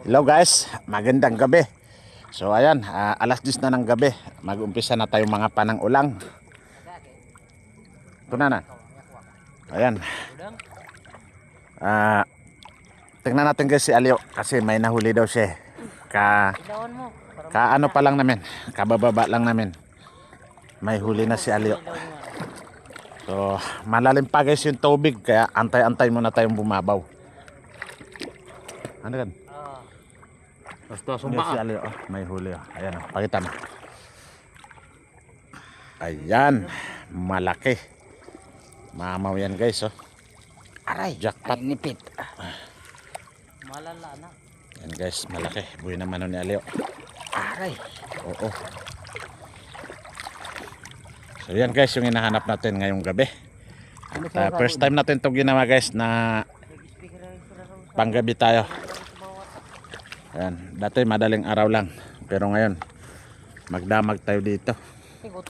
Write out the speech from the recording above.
Hello guys, magandang gabi. So ayan, alas 10 na ng gabi. Mag-umpisa na tayong mga panang ulang. Ito na. Ayan. Tingnan natin guys si Alio kasi may nahuli daw siya. Ano pa lang namin, kabababa lang namin. May huli na si Alio. So malalim pa guys yung tubig kaya antay-antay muna tayong bumabaw. Ano kan? Basta Si Alio, may huli. Ayan, pakita mo. Ayan, malaki. Mamaw yan guys, oh. Aray, Jackpot. ay, nipit. Malala na. Yan guys, malaki. Buhay naman ni Alio. Aray. Oo. So yan guys, yung hinahanap natin ngayong gabi. At first time natin ito ginawa guys na panggabi tayo. Ayan, dati madaling araw lang. Pero ngayon, magdamag tayo dito.